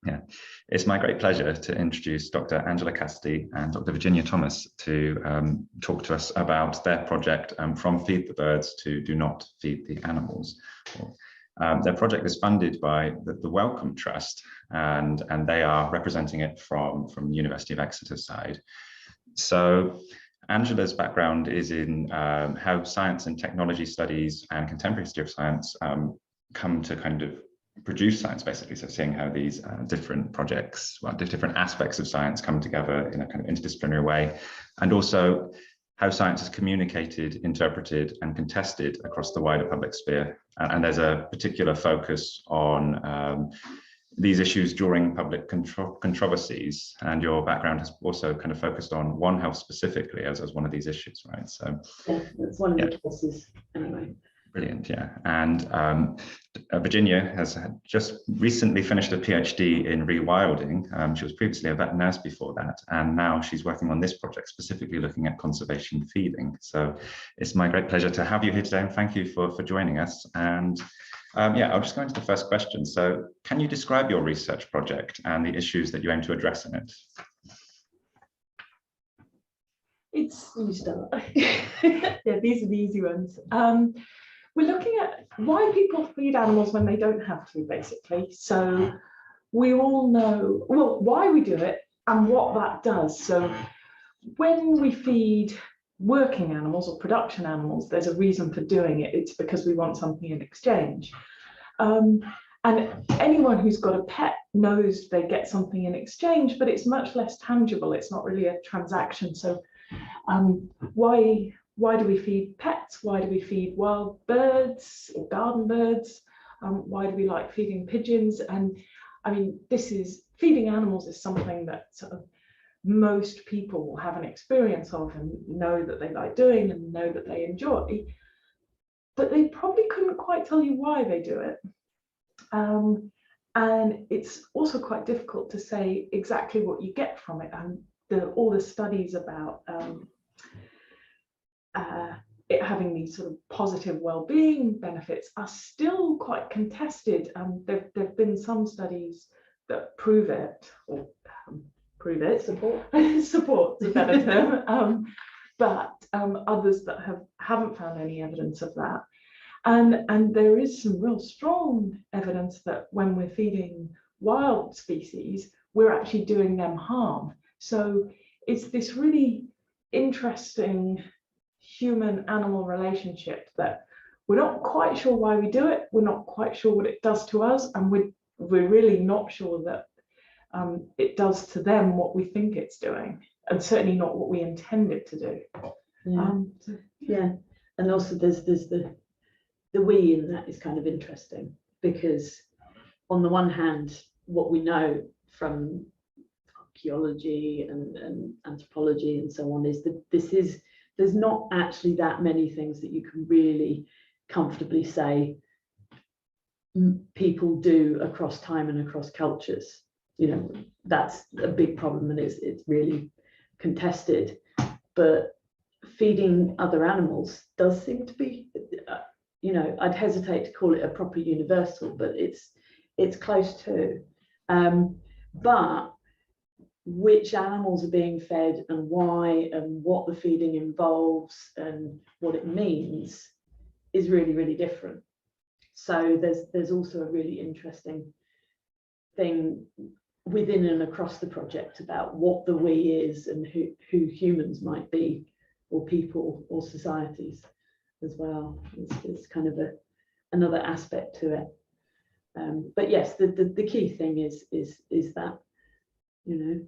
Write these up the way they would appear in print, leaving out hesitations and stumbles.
Yeah, it's my great pleasure to introduce Dr. Angela Cassidy and Dr. Virginia Thomas to talk to us about their project From Feed the Birds to Do Not Feed the Animals. Their project is funded by the Wellcome Trust, and they are representing it from the University of Exeter side. So Angela's background is in how science and technology studies and contemporary history of science come to kind of produce science, basically. So seeing how these different projects, well, different aspects of science come together in a kind of interdisciplinary way, and also how science is communicated, interpreted, and contested across the wider public sphere. And there's a particular focus on these issues during public controversies, and your background has also kind of focused on One Health specifically as one of these issues, right? So yeah, that's one of the cases anyway. Brilliant, yeah. And Virginia has just recently finished a PhD in rewilding. She was previously a vet nurse before that, and now she's working on this project, specifically looking at conservation feeding. So it's my great pleasure to have you here today, and thank you for joining us. And yeah, I'll just go into the first question. So can you describe your research project and the issues that you aim to address in it? You start. Yeah, these are the easy ones. We're looking at why people feed animals when they don't have to, basically. So we all know, well, why we do it and what that does. So when we feed working animals or production animals, there's a reason for doing it. It's because we want something in exchange. And anyone who's got a pet knows they get something in exchange, but it's much less tangible. It's not really a transaction. So why do we feed pets? Why do we feed wild birds or garden birds? Why do we like feeding pigeons? And I mean, feeding animals is something that sort of most people will have an experience of and know that they like doing and know that they enjoy, but they probably couldn't quite tell you why they do it. And it's also quite difficult to say exactly what you get from it. And all the studies about it having these sort of positive well-being benefits are still quite contested. There've been some studies that prove it, or support's a better term, but others that haven't found any evidence of that. And there is some real strong evidence that when we're feeding wild species, we're actually doing them harm. So it's this really interesting human-animal relationship that we're not quite sure why we do it, we're not quite sure what it does to us, and we're really not sure that it does to them what we think it's doing, and certainly not what we intend it to do. Yeah, and also there's the we in that is kind of interesting, because on the one hand, what we know from archaeology and anthropology and so on is that there's not actually that many things that you can really comfortably say people do across time and across cultures. You know, that's a big problem, and it's really contested. But feeding other animals does seem to be, you know, I'd hesitate to call it a proper universal, but it's close to. But which animals are being fed and why and what the feeding involves and what it means is really, really different. So there's also a really interesting thing within and across the project about what the we is and who humans might be, or people or societies as well. It's kind of another aspect to it. But yes, the key thing is that, you know,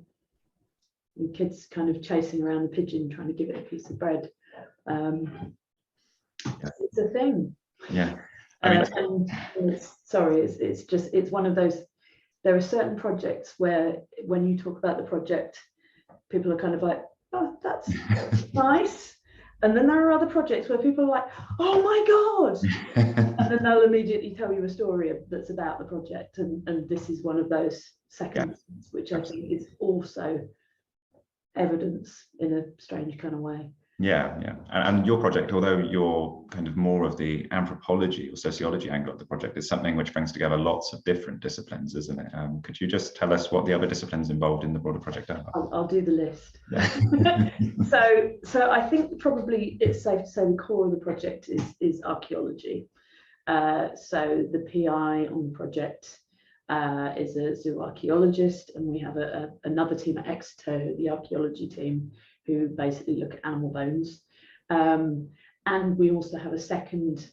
the kids kind of chasing around the pigeon trying to give it a piece of bread. It's a thing. Yeah. It's one of those. There are certain projects where when you talk about the project, people are kind of like, oh, that's nice. And then there are other projects where people are like, oh my God. And then they'll immediately tell you a story that's about the project. And this is one of those seconds, which I think is also evidence in a strange kind of way. Yeah, yeah. And your project, although you're kind of more of the anthropology or sociology angle of the project, is something which brings together lots of different disciplines, isn't it? Could you just tell us what the other disciplines involved in the broader project are? I'll do the list. Yeah. So I think probably it's safe to say the core of the project is archaeology. So the PI on the project is a zooarchaeologist, and we have another team at Exeter, the archaeology team, who basically look at animal bones. And we also have a second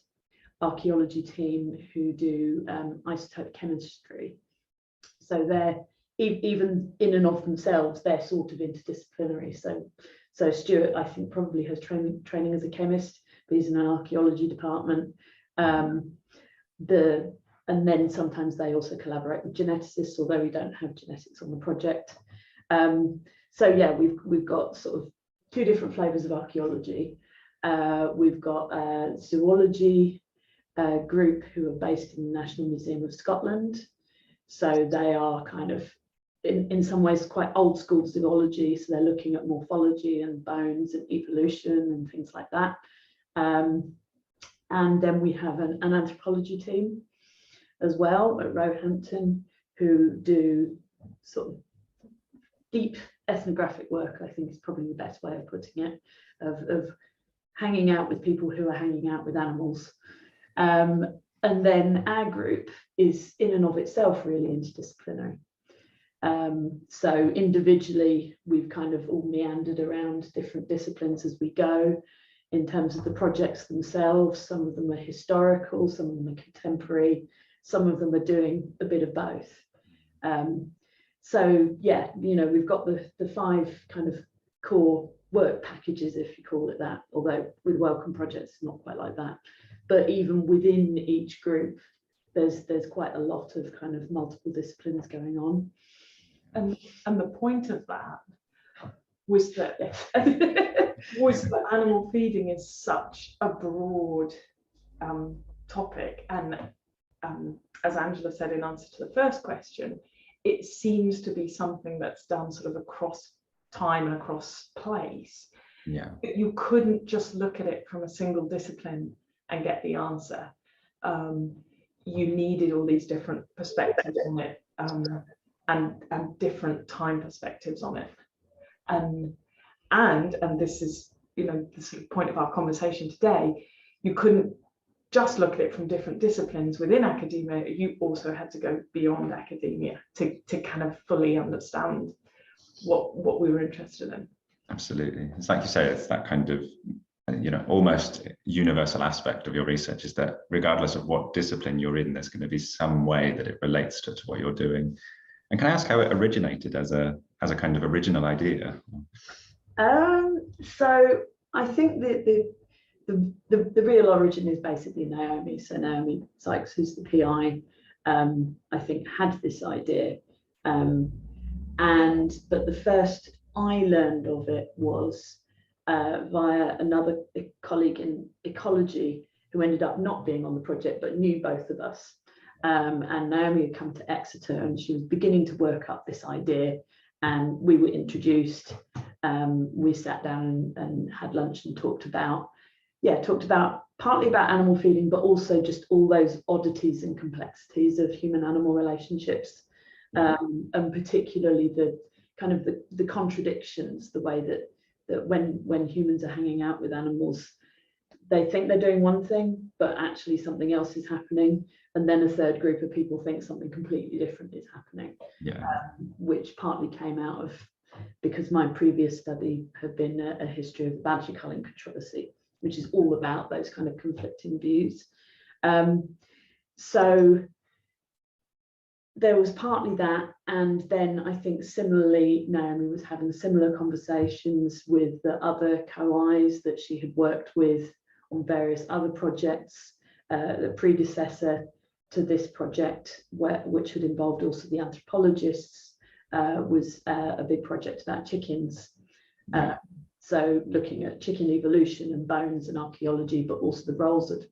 archaeology team who do isotope chemistry. So they're, even in and of themselves, they're sort of interdisciplinary. So Stuart, I think, probably has training as a chemist, but he's in an archaeology department. And then sometimes they also collaborate with geneticists, although we don't have genetics on the project. So yeah, we've got sort of two different flavors of archaeology. We've got a zoology group who are based in the National Museum of Scotland. So they are kind of, in some ways, quite old school zoology. So they're looking at morphology and bones and evolution and things like that. And then we have an anthropology team as well at Roehampton, who do sort of deep ethnographic work, I think is probably the best way of putting it, of hanging out with people who are hanging out with animals. And then our group is in and of itself really interdisciplinary. So individually, we've kind of all meandered around different disciplines as we go. In terms of the projects themselves, some of them are historical, some of them are contemporary, some of them are doing a bit of both. So yeah, you know, we've got the 5 kind of core work packages, if you call it that, although with Welcome Projects, it's not quite like that. But even within each group, there's quite a lot of kind of multiple disciplines going on. And the point of that was that animal feeding is such a broad topic, and as Angela said in answer to the first question, it seems to be something that's done sort of across time and across place. Yeah. But you couldn't just look at it from a single discipline and get the answer. You needed all these different perspectives on it, and different time perspectives on it. And this is, you know, the sort of point of our conversation today, you couldn't just look at it from different disciplines within academia. You also had to go beyond academia to kind of fully understand what we were interested in. Absolutely. It's like you say, it's that kind of, you know, almost universal aspect of your research, is that regardless of what discipline you're in, there's going to be some way that it relates to what you're doing. And can I ask how it originated as a kind of original idea? So I think the real origin is basically Naomi. So Naomi Sykes, who's the PI, I think had this idea. But the first I learned of it was via another colleague in ecology who ended up not being on the project but knew both of us. And Naomi had come to Exeter and she was beginning to work up this idea, and we were introduced. We sat down and had lunch and talked about partly about animal feeding, but also just all those oddities and complexities of human-animal relationships, and particularly the kind of the contradictions, the way that when humans are hanging out with animals, they think they're doing one thing, but actually something else is happening. And then a third group of people think something completely different is happening, which partly came out of, because my previous study had been a history of the badger culling controversy, which is all about those kind of conflicting views. So there was partly that, and then I think similarly Naomi was having similar conversations with the other co-Is that she had worked with on various other projects. The predecessor to this project, which had involved also the anthropologists, was a big project about chickens. So looking at chicken evolution and bones and archaeology, but also the roles of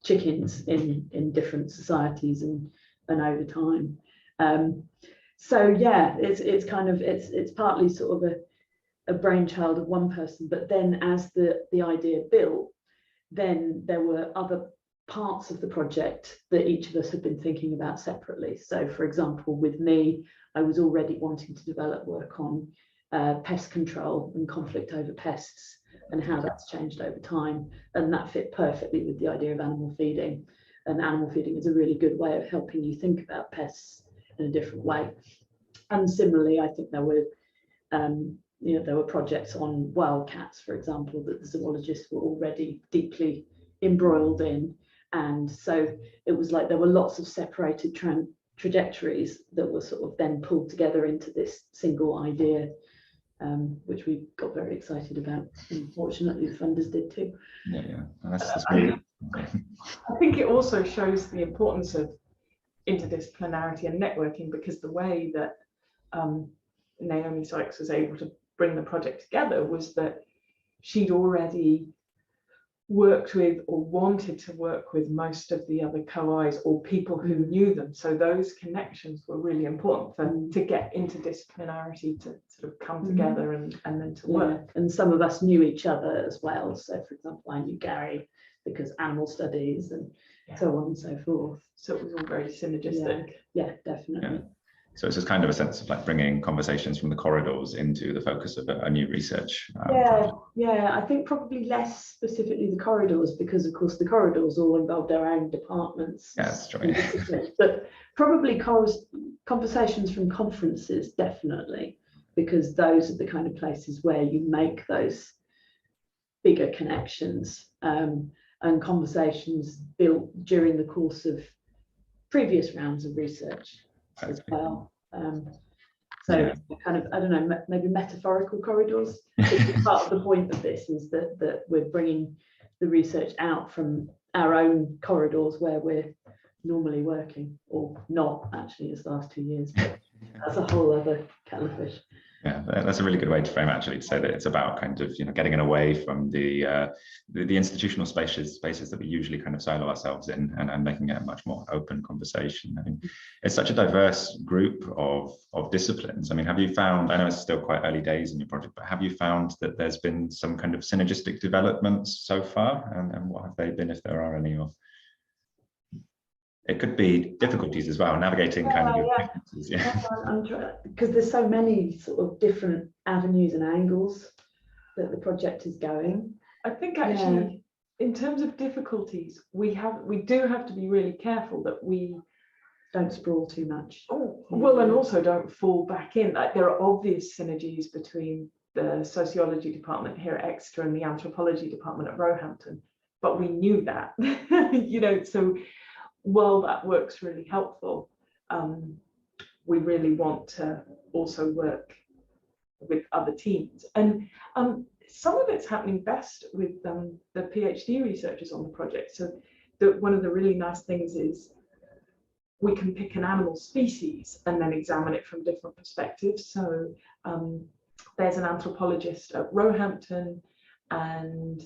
chickens in different societies and over time. So yeah, it's partly sort of a brainchild of one person, but then as the idea built, then there were other parts of the project that each of us had been thinking about separately. So for example, with me, I was already wanting to develop work on pest control and conflict over pests and how that's changed over time. And that fit perfectly with the idea of animal feeding. And animal feeding is a really good way of helping you think about pests in a different way. And similarly, I think there were there were projects on wildcats, for example, that the zoologists were already deeply embroiled in. And so it was like there were lots of separated trajectories that were sort of then pulled together into this single idea, which we got very excited about. Unfortunately, the funders did too. Yeah. That's really... I think it also shows the importance of interdisciplinarity and networking, because the way that Naomi Sykes was able to bring the project together was that she'd already worked with or wanted to work with most of the other co-Is or people who knew them. So those connections were really important to get interdisciplinarity to sort of come together and then to work. And some of us knew each other as well. So for example, I knew Gary because animal studies and so on and so forth. So it was all very synergistic. Yeah, definitely. Yeah. So it's just kind of a sense of like bringing conversations from the corridors into the focus of a new research. I think probably less specifically the corridors, because of course the corridors all involve their own departments. Yeah, that's true. But probably conversations from conferences, definitely, because those are the kind of places where you make those bigger connections, and conversations built during the course of previous rounds of research as well. Kind of, I don't know, maybe metaphorical corridors. Part of the point of this is that we're bringing the research out from our own corridors where we're normally working, or not actually this last 2 years, but that's a whole other kettle of fish. Yeah, that's a really good way to frame it, actually, to say that it's about kind of getting it away from the institutional spaces that we usually kind of silo ourselves in, and making it a much more open conversation. I mean, it's such a diverse group of disciplines. I mean, have you found, I know it's still quite early days in your project, but have you found that there's been some kind of synergistic developments so far, and what have they been, if there are any? Or it could be difficulties as well, navigating kind of your differences. Because there's so many sort of different avenues and angles that the project is going. I think actually, in terms of difficulties, we do have to be really careful that we don't sprawl too much. And also don't fall back in. Like, there are obvious synergies between the sociology department here at Exeter and the anthropology department at Roehampton, but we knew that, so while that work's really helpful, we really want to also work with other teams. And some of it's happening best with the PhD researchers on the project. So one of the really nice things is we can pick an animal species and then examine it from different perspectives. So there's an anthropologist at Roehampton and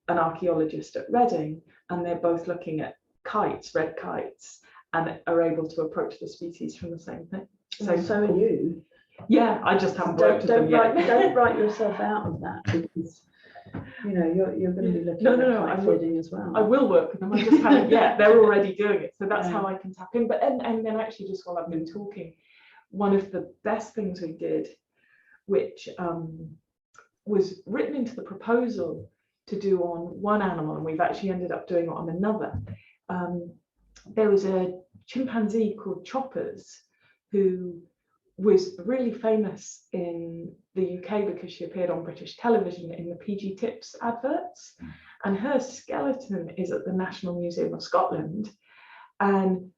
an archaeologist at Reading, and they're both looking at kites, red kites, and are able to approach the species from the same thing. So are you. Yeah, I just haven't worked with them yet. Don't write yourself out of that, because you're going to be looking at kite feeding as well. I will work with them. I just haven't yet. They're already doing it, so that's how I can tap in. But and then actually, just while I've been talking, one of the best things we did, which was written into the proposal to do on one animal, and we've actually ended up doing it on another. There was a chimpanzee called Choppers who was really famous in the UK because she appeared on British television in the PG Tips adverts, and her skeleton is at the National Museum of Scotland. And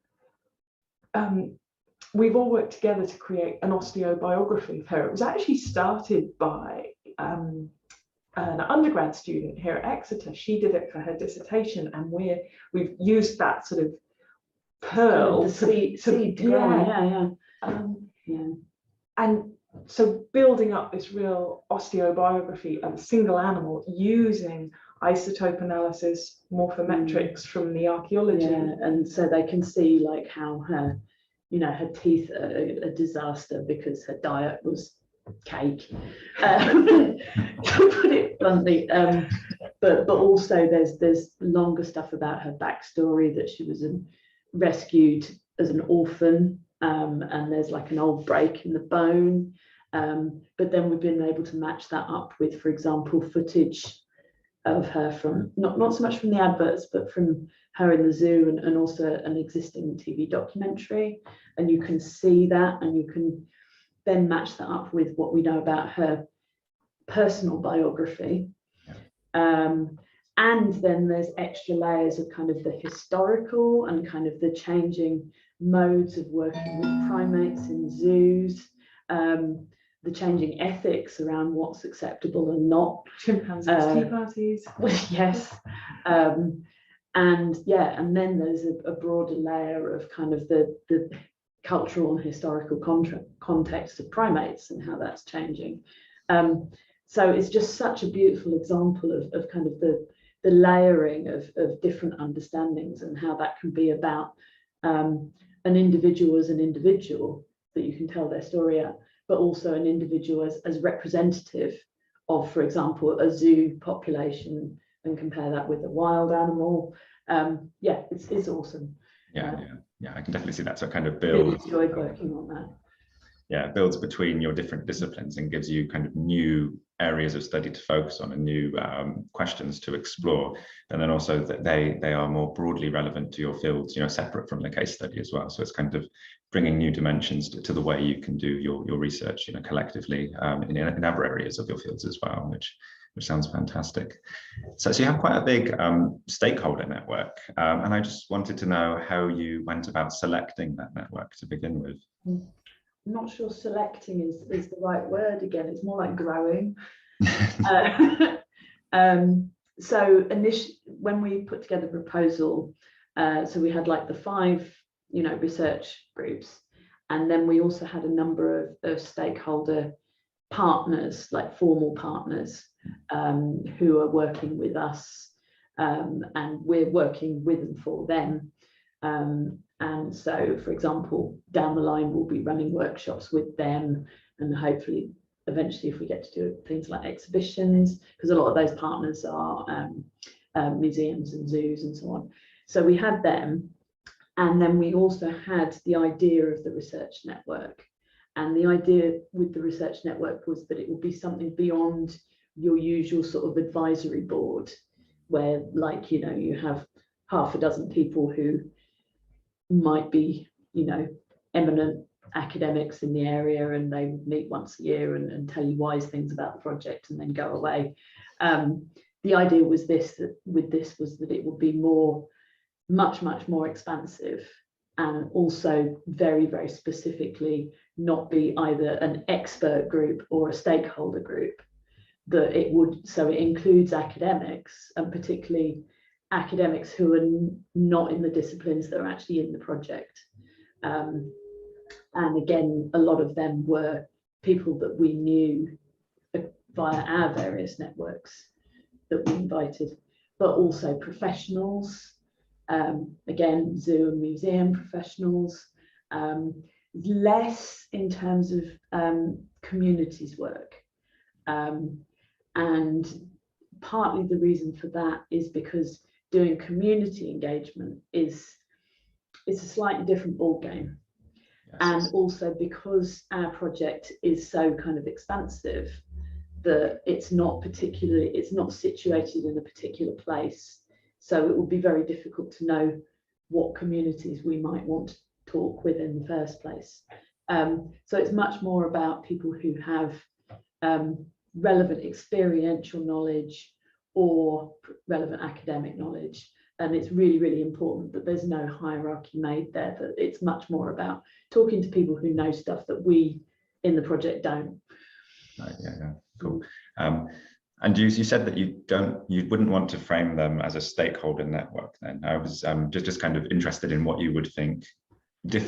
we've all worked together to create an osteobiography of her. It was actually started by an undergrad student here at Exeter. She did it for her dissertation, and we've used that sort of pearl and so building up this real osteobiography of a single animal using isotope analysis, morphometrics from the archaeology, and so they can see like how her teeth are a disaster because her diet was cake, to put it bluntly. But also there's longer stuff about her backstory, that she was rescued as an orphan, and there's like an old break in the bone. But then we've been able to match that up with, for example, footage of her from not so much from the adverts, but from her in the zoo, and also an existing TV documentary. And you can see that, and you can then match that up with what we know about her personal biography. And then there's extra layers of kind of the historical and kind of the changing modes of working with primates in zoos, the changing ethics around what's acceptable and not. Chimpanzees, tea parties. Yes. And yeah, and then there's a broader layer of kind of the cultural and historical context of primates and how that's changing. So it's just such a beautiful example of kind of the layering of different understandings, and how that can be about an individual as an individual that you can tell their story at, but also an individual as representative of, for example, a zoo population, and compare that with a wild animal. Yeah, it's awesome. Yeah, I can definitely see that. So it kind of Really builds. enjoyed working on that. Yeah, it builds between your different disciplines and gives you kind of new areas of study to focus on, and new questions to explore. And then also that they are more broadly relevant to your fields, separate from the case study as well. So it's kind of bringing new dimensions to the way you can do your research, collectively in other areas of your fields as well, which sounds fantastic. So you have quite a big stakeholder network, and I just wanted to know how you went about selecting that network to begin with. I'm not sure selecting is the right word. Again, it's more like growing. So initially, when we put together the proposal, so we had like the 5 research groups, and then we also had a number of stakeholder partners, like formal partners, who are working with us, and we're working with and for them. And so, for example, down the line, we'll be running workshops with them, and hopefully, eventually, if we get to do things like exhibitions, because a lot of those partners are museums and zoos and so on. So we had them, and then we also had the idea of the research network. And the idea with the research network was that it would be something beyond your usual sort of advisory board, where, like, you have half a dozen people who might be, eminent academics in the area, and they would meet once a year and tell you wise things about the project and then go away. The idea was that it would be much more expansive, and also very, very specifically not be either an expert group or a stakeholder group. So it includes academics, and particularly academics who are not in the disciplines that are actually in the project. And again, a lot of them were people that we knew via our various networks that we invited, but also professionals, again, zoo and museum professionals, less in terms of communities work. And partly the reason for that is because doing community engagement is a slightly different ballgame. Yes. And also because our project is so kind of expansive, that it's not situated in a particular place. So it would be very difficult to know what communities we might want to talk with in the first place. So it's much more about people who have relevant experiential knowledge or relevant academic knowledge. And it's really, really important that there's no hierarchy made there, that it's much more about talking to people who know stuff that we in the project don't. Right, yeah, cool. And you said that you wouldn't want to frame them as a stakeholder network then. I was just kind of interested in what you would think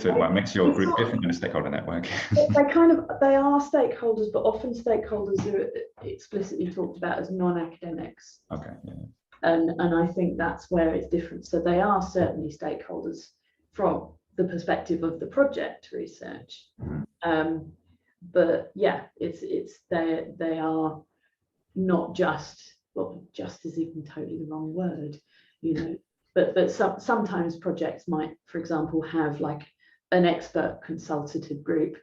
what makes your group different than a stakeholder network. They are stakeholders, but often stakeholders are explicitly talked about as non-academics. Okay. Yeah. And I think that's where it's different. So they are certainly stakeholders from the perspective of the project research. but yeah, they are not just, well, just is even totally the wrong word, you know, but sometimes projects might, for example, have like an expert consultative group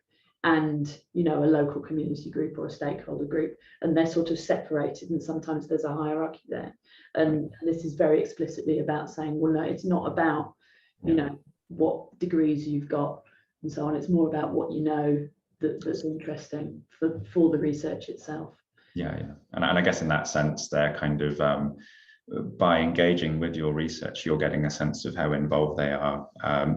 and, you know, a local community group or a stakeholder group, and they're sort of separated, and sometimes there's a hierarchy there. And this is very explicitly about saying, well, no, it's not about, you know, what degrees you've got and so on. It's more about what you know that's interesting for the research itself. Yeah. And I guess in that sense, they're kind of by engaging with your research, you're getting a sense of how involved they are,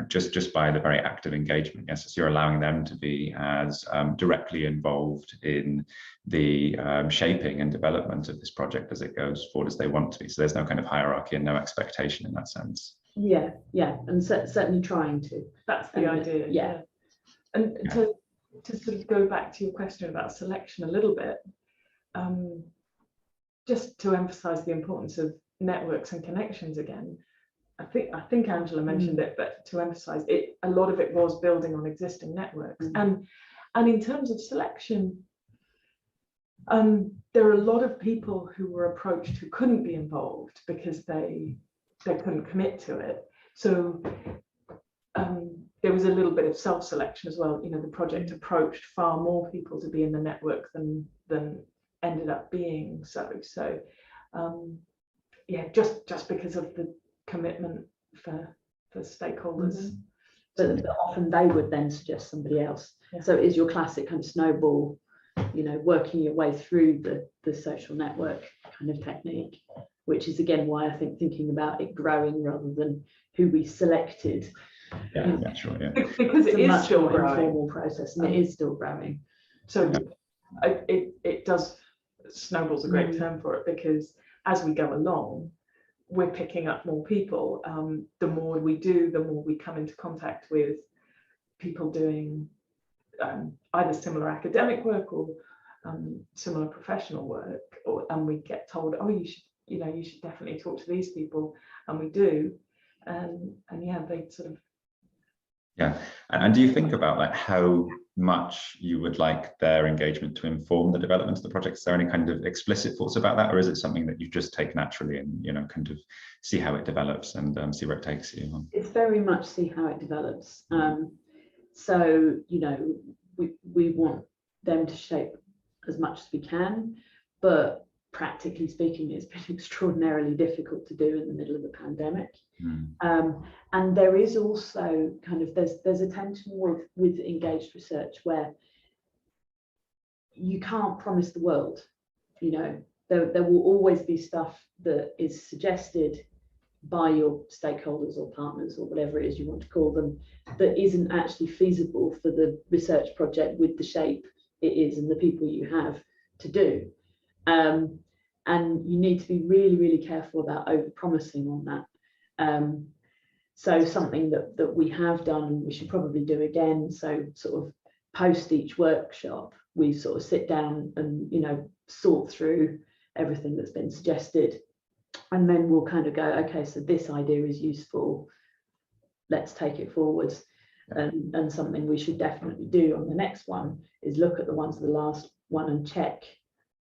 just by the very active engagement. Yes, so you're allowing them to be as directly involved in the shaping and development of this project as it goes forward as they want to be. So there's no kind of hierarchy and no expectation in that sense. Yeah, and certainly trying to. That's the idea. Yeah. And to sort of go back to your question about selection a little bit, just to emphasize the importance of networks and connections again. I think Angela mentioned it, but to emphasize it, a lot of it was building on existing networks. And in terms of selection, there are a lot of people who were approached who couldn't be involved because they couldn't commit to it. So there was a little bit of self-selection as well. You know, the project approached far more people to be in the network than ended up being so. So yeah, just because of the commitment for stakeholders. But often they would then suggest somebody else. Yeah. So it is your classic kind of snowball, you know, working your way through the social network kind of technique, which is again why I think thinking about it growing rather than who we selected. Yeah, sure. Yeah. Because it is still a growing. informal process, and it is still growing. So it does, snowball's a great term for it, because as we go along, we're picking up more people. The more we do, the more we come into contact with people doing either similar academic work or similar professional work, and we get told, oh, you should definitely talk to these people, and we do, and yeah, they sort of. Yeah, and do you think about like how much you would like their engagement to inform the development of the project? Is there any kind of explicit thoughts about that, or is it something that you just take naturally and, you know, kind of see how it develops and see where it takes you? It's very much see how it develops. So, you know, we want them to shape as much as we can, but practically speaking, it's been extraordinarily difficult to do in the middle of a pandemic. And there is also kind of there's a tension with engaged research where you can't promise the world. You know, there will always be stuff that is suggested by your stakeholders or partners or whatever it is you want to call them that isn't actually feasible for the research project with the shape it is and the people you have to do. And you need to be really, really careful about over-promising on that. So something that we have done and we should probably do again, so sort of post each workshop, we sort of sit down and, you know, sort through everything that's been suggested. And then we'll kind of go, okay, so this idea is useful, let's take it forwards. And something we should definitely do on the next one is look at the ones of the last one and check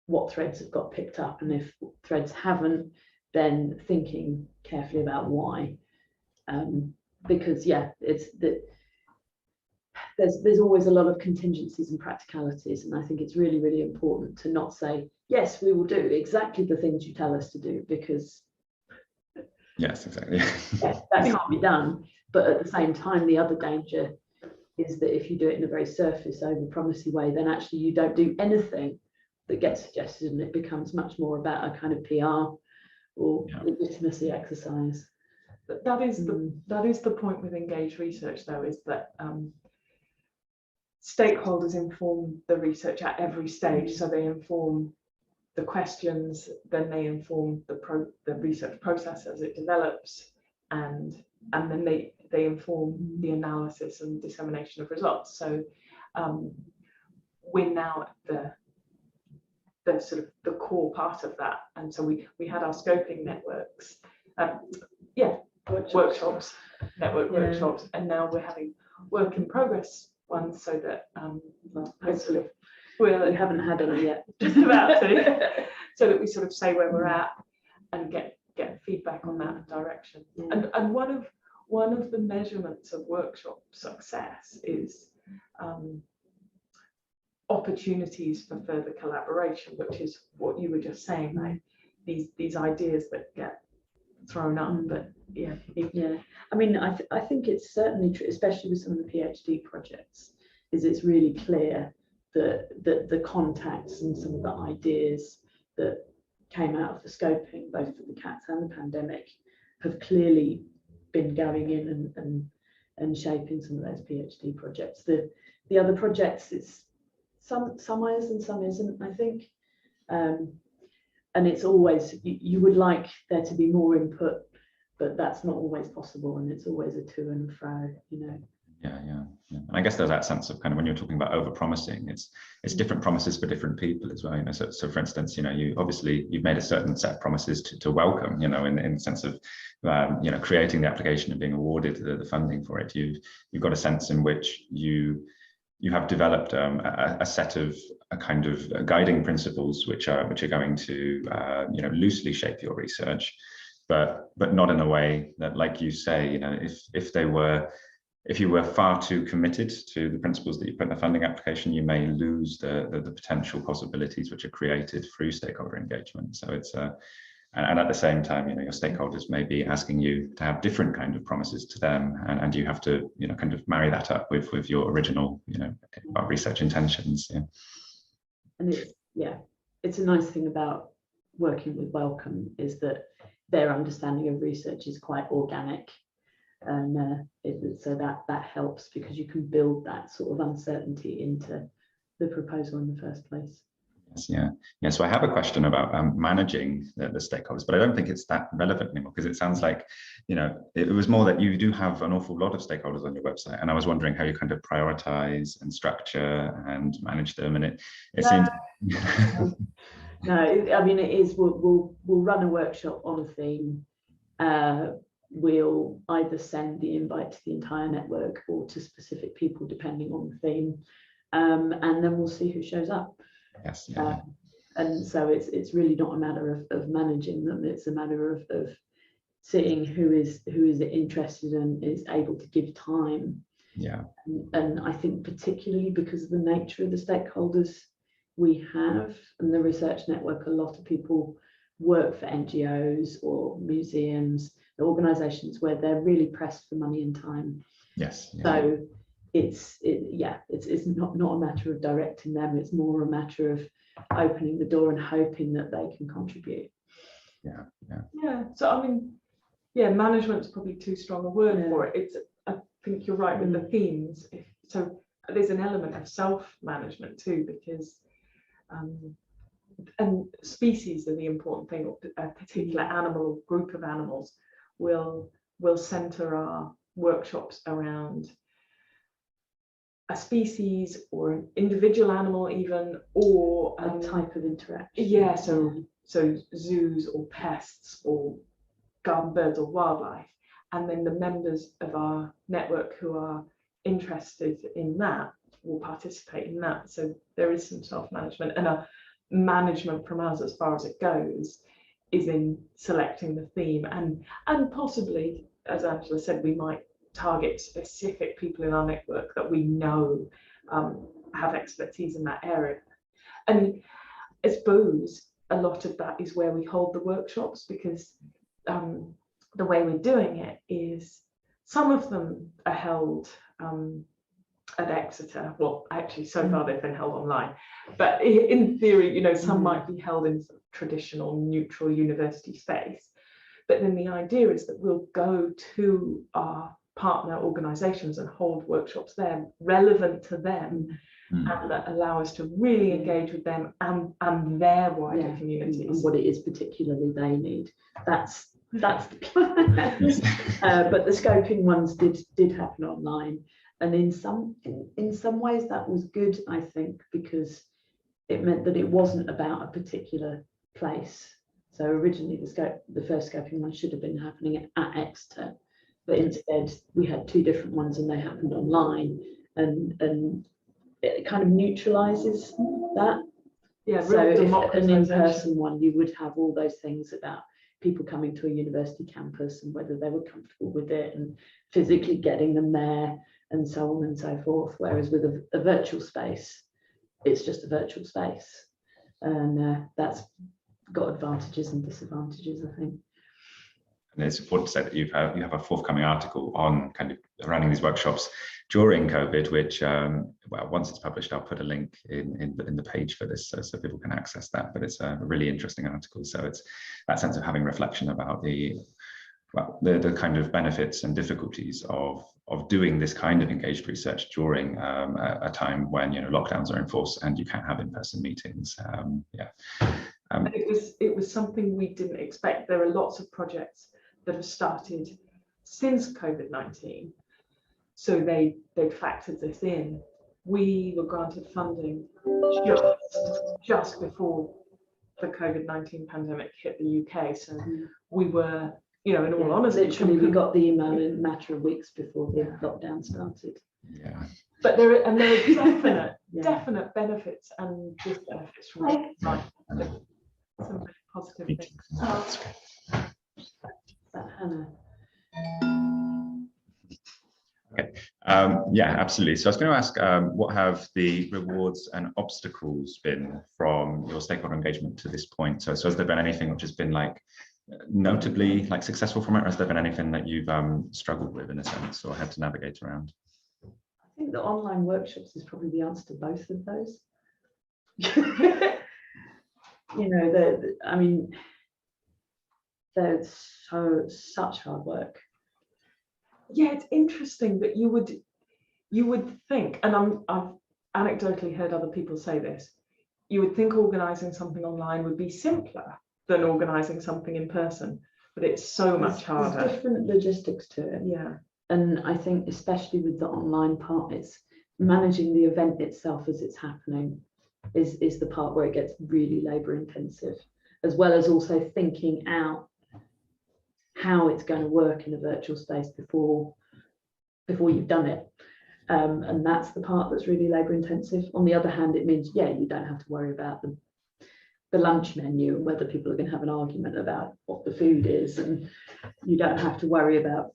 what threads have got picked up. And if threads haven't, then thinking carefully about why. Because yeah, it's that there's always a lot of contingencies and practicalities, and I think it's really, really important to not say, yes, we will do exactly the things you tell us to do, because yes, exactly. Yes, that can't be done. But at the same time, the other danger is that if you do it in a very surface, over-promising way, then actually you don't do anything that gets suggested, and it becomes much more about a kind of PR or legitimacy exercise. That is the point with engaged research, though, is that stakeholders inform the research at every stage. So they inform the questions, then they inform the research process as it develops, and then they inform the analysis and dissemination of results. So we're now at the sort of the core part of that, and so we had our scoping networks, workshops, network workshops, and now we're having work in progress ones, so that Well, hopefully we we'll haven't had any yet. just about to, so that we sort of say where we're at and get feedback on that direction. Yeah. And one of the measurements of workshop success is opportunities for further collaboration, which is what you were just saying, like these ideas that get thrown up. But yeah, I mean, I think it's certainly true, especially with some of the PhD projects, is it's really clear that the contacts and some of the ideas that came out of the scoping, both for the cats and the pandemic, have clearly been going in and shaping some of those PhD projects. The other projects, it's some is and some isn't, I think. And it's always, you would like there to be more input, but that's not always possible, and it's always a to and fro, you know. Yeah. And I guess there's that sense of kind of, when you're talking about over-promising, it's different promises for different people as well. You know, so for instance, you know, you've made a certain set of promises to welcome, you know, in the sense of you know, creating the application and being awarded the funding for it. You've got a sense in which you have developed a set of kind of guiding principles which are going to you know, loosely shape your research, but not in a way that, like you say, you know, if you were far too committed to the principles that you put in the funding application, you may lose the potential possibilities which are created through stakeholder engagement. So it's and at the same time, you know, your stakeholders may be asking you to have different kind of promises to them, and you have to, you know, kind of marry that up with your original, you know, research intentions. Yeah. And it's a nice thing about working with Wellcome is that their understanding of research is quite organic, and so that helps, because you can build that sort of uncertainty into the proposal in the first place. Yeah. So I have a question about managing the stakeholders, but I don't think it's that relevant anymore, because it sounds like, you know, it was more that you do have an awful lot of stakeholders on your website, and I was wondering how you kind of prioritize and structure and manage them, and it seems. No, I mean, it is. We'll run a workshop on a theme. We'll either send the invite to the entire network or to specific people depending on the theme, and then we'll see who shows up. Yes. Yeah. And so it's really not a matter of managing them. It's a matter of seeing who is interested and is able to give time. Yeah. And I think particularly because of the nature of the stakeholders we have and the research network, a lot of people work for NGOs or museums, organisations where they're really pressed for money and time. Yes. Yeah. So it's not a matter of directing them. It's more a matter of opening the door and hoping that they can contribute. Yeah. So I mean, management's probably too strong a word for it. I think you're right with the themes. So there's an element of self-management too, because and species are the important thing. A particular animal or group of animals will center our workshops around a species or an individual animal, even, or a type of interaction. Yeah, so zoos or pests or garden birds or wildlife, and then the members of our network who are interested in that will participate in that. So there is some self-management, and a management from us, as far as it goes, is in selecting the theme, and possibly, as Angela said, we might target specific people in our network that we know have expertise in that area. And I suppose a lot of that is where we hold the workshops, because the way we're doing it is some of them are held at Exeter. Well, actually, so far they've been held online, but in theory, you know, some might be held in traditional neutral university space. But then the idea is that we'll go to our partner organisations and hold workshops there relevant to them, and that allow us to really engage with them and their wider communities, and what it is particularly they need. That's the plan. But the scoping ones did happen online, and in some ways that was good, I think, because it meant that it wasn't about a particular place. So originally the first scoping one should have been happening at Exeter, but instead we had two different ones and they happened online, and it kind of neutralizes that. Yeah, So real if an democratization. in-person one, you would have all those things about people coming to a university campus and whether they were comfortable with it and physically getting them there and so on and so forth. Whereas with a virtual space, it's just a virtual space. And that's got advantages and disadvantages, I think. And it's important to say that you have a forthcoming article on kind of running these workshops during COVID, which, well, once it's published, I'll put a link in the page for this so people can access that. But it's a really interesting article. So it's that sense of having reflection about the kind of benefits and difficulties of doing this kind of engaged research during a time when, you know, lockdowns are in force and you can't have in-person meetings. It was something we didn't expect. There are lots of projects that have started since COVID-19, so they factored this in. We were granted funding just before the COVID-19 pandemic hit the UK, so we were, you know, in all honesty, literally we got the email in a matter of weeks before the lockdown started. Yeah. But there are definite definite benefits and disbenefits from it. Some really positive things. Hannah. Okay. Yeah, absolutely. So I was going to ask, what have the rewards and obstacles been from your stakeholder engagement to this point? So has there been anything which has been like notably like successful from it, or has there been anything that you've struggled with in a sense or had to navigate around? I think the online workshops is probably the answer to both of those. You know, I mean, they're such hard work. Yeah, it's interesting that you would think, and I've anecdotally heard other people say this, you would think organising something online would be simpler than organising something in person, but it's so much harder. There's different logistics to it. Yeah. And I think especially with the online part, it's managing the event itself as it's happening is the part where it gets really labour intensive, as well as also thinking out how it's going to work in a virtual space before you've done it. And that's the part that's really labour intensive. On the other hand, it means, yeah, you don't have to worry about the lunch menu and whether people are going to have an argument about what the food is, and you don't have to worry about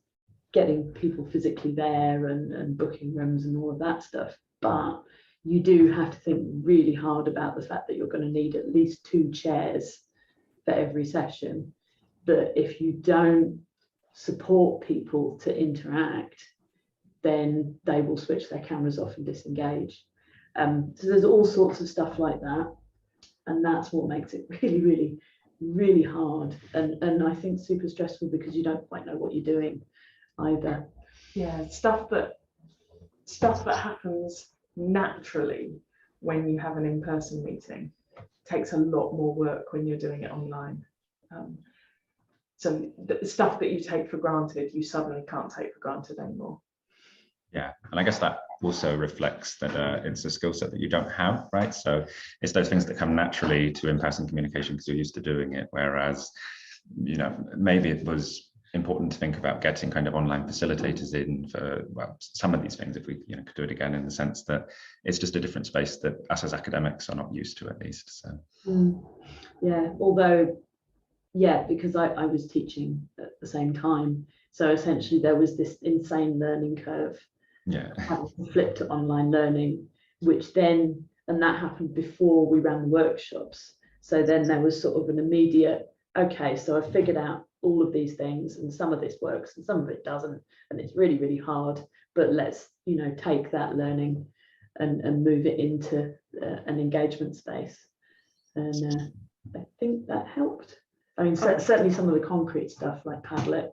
getting people physically there and booking rooms and all of that stuff. But you do have to think really hard about the fact that you're going to need at least 2 chairs for every session. But if you don't support people to interact, then they will switch their cameras off and disengage. So there's all sorts of stuff like that. And that's what makes it really, really, really hard. And I think super stressful because you don't quite know what you're doing either. Yeah, stuff that happens naturally when you have an in-person meeting takes a lot more work when you're doing it online. So the stuff that you take for granted, you suddenly can't take for granted anymore. Yeah, and I guess that also reflects that it's a skill set that you don't have, right? So it's those things that come naturally to in-person communication because you're used to doing it, whereas, you know, maybe it was important to think about getting kind of online facilitators in for, well, some of these things, if we, you know, could do it again, in the sense that it's just a different space that us as academics are not used to, at least. So yeah, although because I was teaching at the same time, so essentially there was this insane learning curve. Yeah, having to flip to online learning, which then, and that happened before we ran the workshops, so then there was sort of an immediate, okay, so I've figured out all of these things and some of this works and some of it doesn't, and it's really, really hard, but let's, you know, take that learning and move it into an engagement space. And I think that helped. I mean, certainly some of the concrete stuff like Padlet,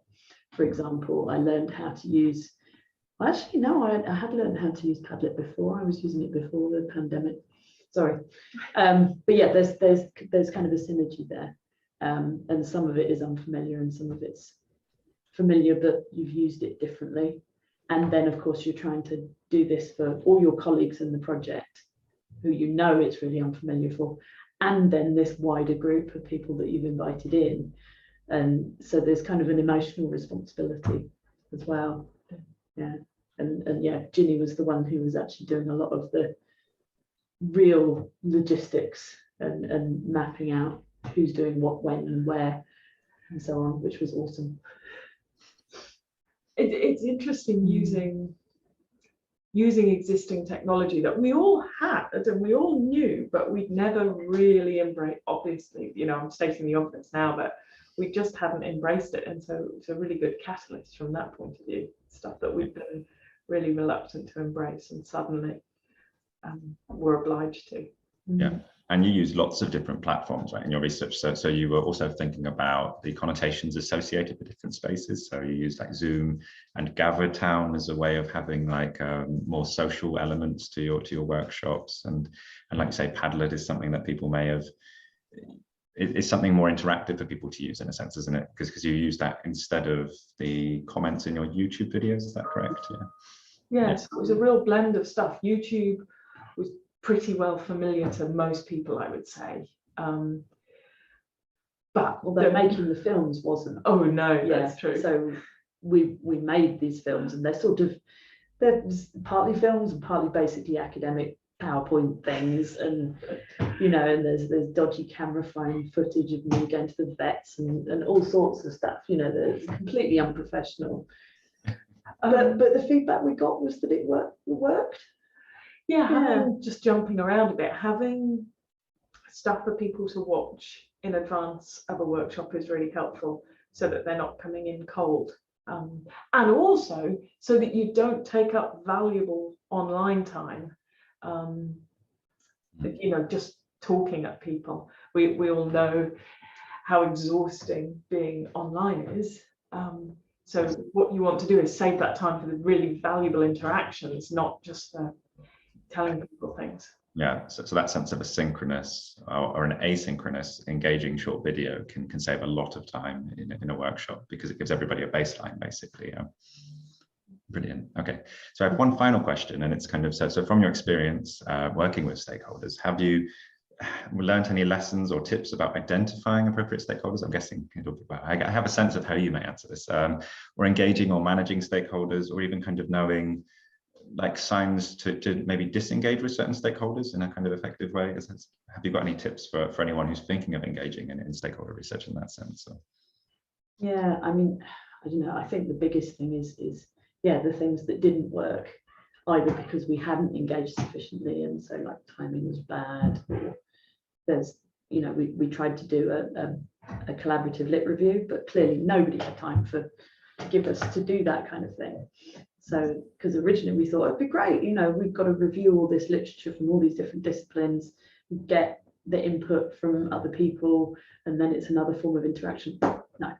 for example, I learned how to use. Well, actually, no, I had learned how to use Padlet before. I was using it before the pandemic. Sorry, but yeah, there's kind of a synergy there, and some of it is unfamiliar and some of it's familiar, but you've used it differently. And then, of course, you're trying to do this for all your colleagues in the project, who you know it's really unfamiliar for, and then this wider group of people that you've invited in, and so there's kind of an emotional responsibility as well. Yeah, and yeah, Ginny was the one who was actually doing a lot of the real logistics and mapping out who's doing what, when and where and so on, which was awesome. It's interesting using existing technology that we all had and we all knew, but we'd never really embraced. Obviously, you know, I'm stating the obvious now, but we just hadn't embraced it. And so it's a really good catalyst from that point of view, stuff that we've been really reluctant to embrace and suddenly we're obliged to. Yeah. And you use lots of different platforms, right, in your research. So you were also thinking about the connotations associated with different spaces. So you used like Zoom and Gather Town as a way of having like more social elements to your workshops. And like you say, Padlet is something that people may have. It's something more interactive for people to use in a sense, isn't it? Because you use that instead of the comments in your YouTube videos. Is that correct? Yeah. Yes, it was a real blend of stuff. YouTube was pretty well familiar to most people, I would say. But although making the films wasn't. Oh no, that's true. So we made these films, and they're partly films and partly basically academic PowerPoint things, and you know, and there's dodgy camera phone footage of me going to the vets and all sorts of stuff. You know, that's completely unprofessional. But the feedback we got was that it worked. Yeah, just jumping around a bit, having stuff for people to watch in advance of a workshop is really helpful, so that they're not coming in cold, and also so that you don't take up valuable online time, you know, just talking at people. We all know how exhausting being online is. So what you want to do is save that time for the really valuable interactions, not just for telling people things. Yeah, so that sense of a synchronous or an asynchronous engaging short video can save a lot of time in a workshop, because it gives everybody a baseline, basically. Yeah. Brilliant. Okay, so I have one final question, and it's kind of so from your experience working with stakeholders, have you learned any lessons or tips about identifying appropriate stakeholders? I'm guessing I have a sense of how you may answer this, or engaging or managing stakeholders, or even kind of knowing like signs to maybe disengage with certain stakeholders in a kind of effective way. Have you got any tips for anyone who's thinking of engaging in stakeholder research in that sense? So. Yeah, I mean, I don't know. I think the biggest thing is the things that didn't work, either because we hadn't engaged sufficiently and so like timing was bad, or there's, you know, we tried to do a collaborative lit review, but clearly nobody had time to give us to do that kind of thing. So, because originally we thought it'd be great, you know, we've got to review all this literature from all these different disciplines, get the input from other people, and then it's another form of interaction. No,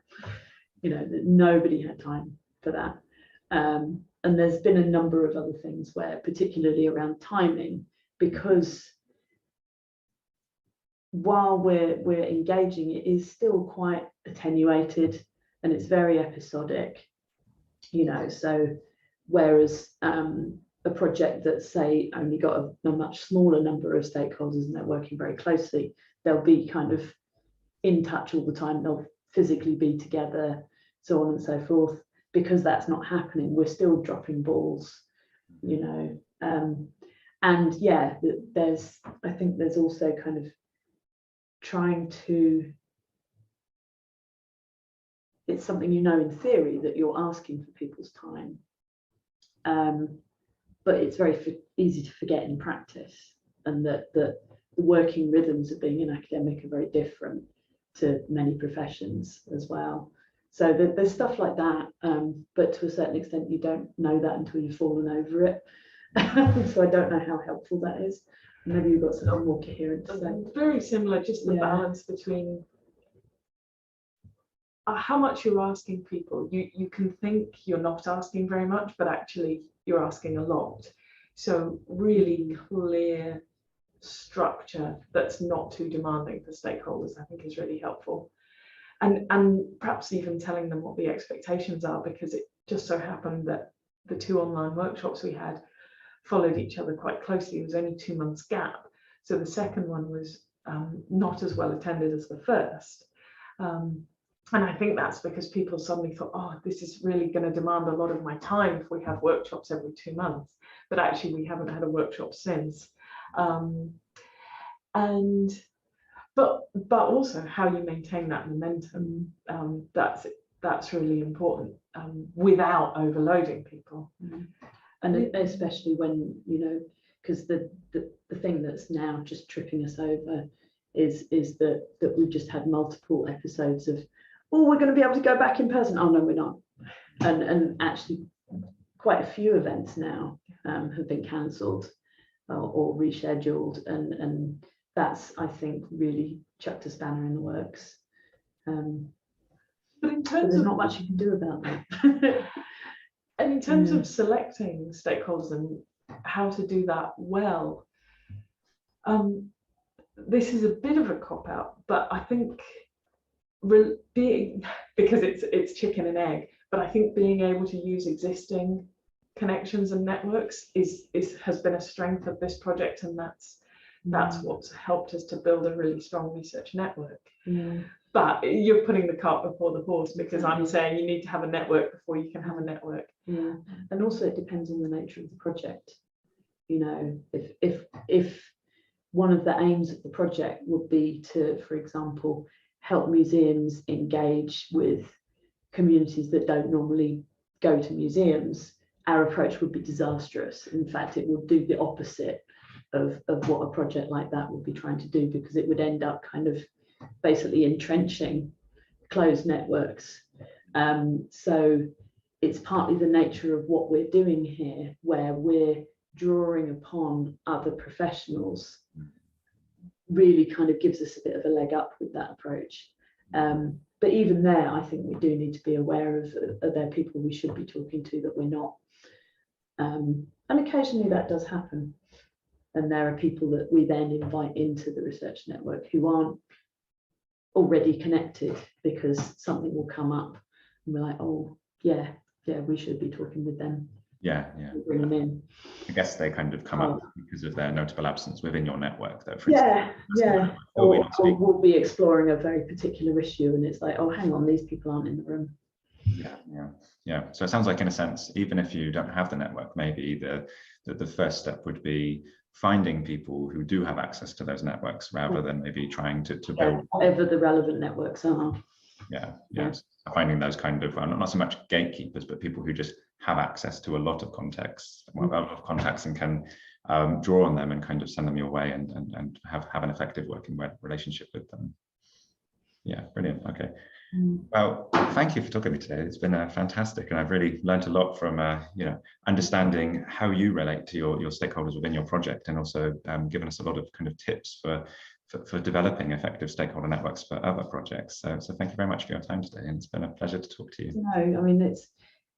you know, nobody had time for that. And there's been a number of other things where, particularly around timing, because while we're engaging, it is still quite attenuated and it's very episodic, you know. So whereas a project that's, say, only got a much smaller number of stakeholders and they're working very closely, they'll be kind of in touch all the time, they'll physically be together, so on and so forth. Because that's not happening, we're still dropping balls, you know. And yeah, I think there's also kind of trying to, it's something, you know, in theory that you're asking for people's time, but it's very easy to forget in practice, and that the working rhythms of being an academic are very different to many professions as well. So there's stuff like that, but to a certain extent you don't know that until you've fallen over it. So I don't know how helpful that is. Maybe you've got something more coherent to say. Very similar, just the balance between how much you're asking people. You can think you're not asking very much, but actually you're asking a lot. So really clear structure that's not too demanding for stakeholders, I think, is really helpful. And perhaps even telling them what the expectations are, because it just so happened that the 2 online workshops we had followed each other quite closely. It was only 2 months gap. So the second one was not as well attended as the first. And I think that's because people suddenly thought, oh, this is really going to demand a lot of my time if we have workshops every 2 months. But actually, we haven't had a workshop since. And but also how you maintain that momentum, that's really important, without overloading people. And especially when, you know, because the thing that's now just tripping us over is that we've just had multiple episodes of, oh, we're going to be able to go back in person. Oh no, we're not. And actually quite a few events now have been cancelled or rescheduled, and that's, I think, really chucked a spanner in the works. But in terms there's of not much you can do about that. And in terms of selecting stakeholders and how to do that well, this is a bit of a cop-out, but I think because it's chicken and egg, but I think being able to use existing connections and networks has been a strength of this project, and that's what's helped us to build a really strong research network. But you're putting the cart before the horse, because I'm saying you need to have a network before you can have a network. And also it depends on the nature of the project. You know, if one of the aims of the project would be to, for example, help museums engage with communities that don't normally go to museums, our approach would be disastrous. In fact, it would do the opposite of what a project like that would be trying to do, because it would end up kind of basically entrenching closed networks. So it's partly the nature of what we're doing here, where we're drawing upon other professionals, really kind of gives us a bit of a leg up with that approach. But even there, I think we do need to be aware of there people we should be talking to that we're not. And occasionally that does happen. And there are people that we then invite into the research network who aren't already connected, because something will come up and we're like, oh yeah, we should be talking with them. Bring them in. I guess they kind of come up because of their notable absence within your network, though. For instance, or we'll be exploring a very particular issue, and it's like, oh, hang on, these people aren't in the room. So it sounds like, in a sense, even if you don't have the network, maybe the first step would be finding people who do have access to those networks, rather than maybe trying to build whatever the relevant networks are. Finding those kind of not so much gatekeepers, but people who just have access to a lot of contacts, and can draw on them and kind of send them your way, and have an effective working relationship with them. Brilliant. Okay. Well, thank you for talking to me today. It's been fantastic, and I've really learned a lot from understanding how you relate to your stakeholders within your project, and also given us a lot of kind of tips for developing effective stakeholder networks for other projects. So thank you very much for your time today, and it's been a pleasure to talk to you. No, I mean,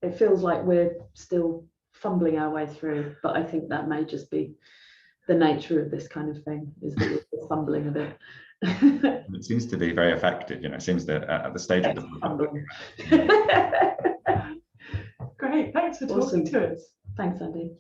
it feels like we're still fumbling our way through, but I think that may just be the nature of this kind of thing, is that we're fumbling a bit. It seems to be very effective. It seems that at the stage of the Great, thanks for talking to us. Thanks, Andy.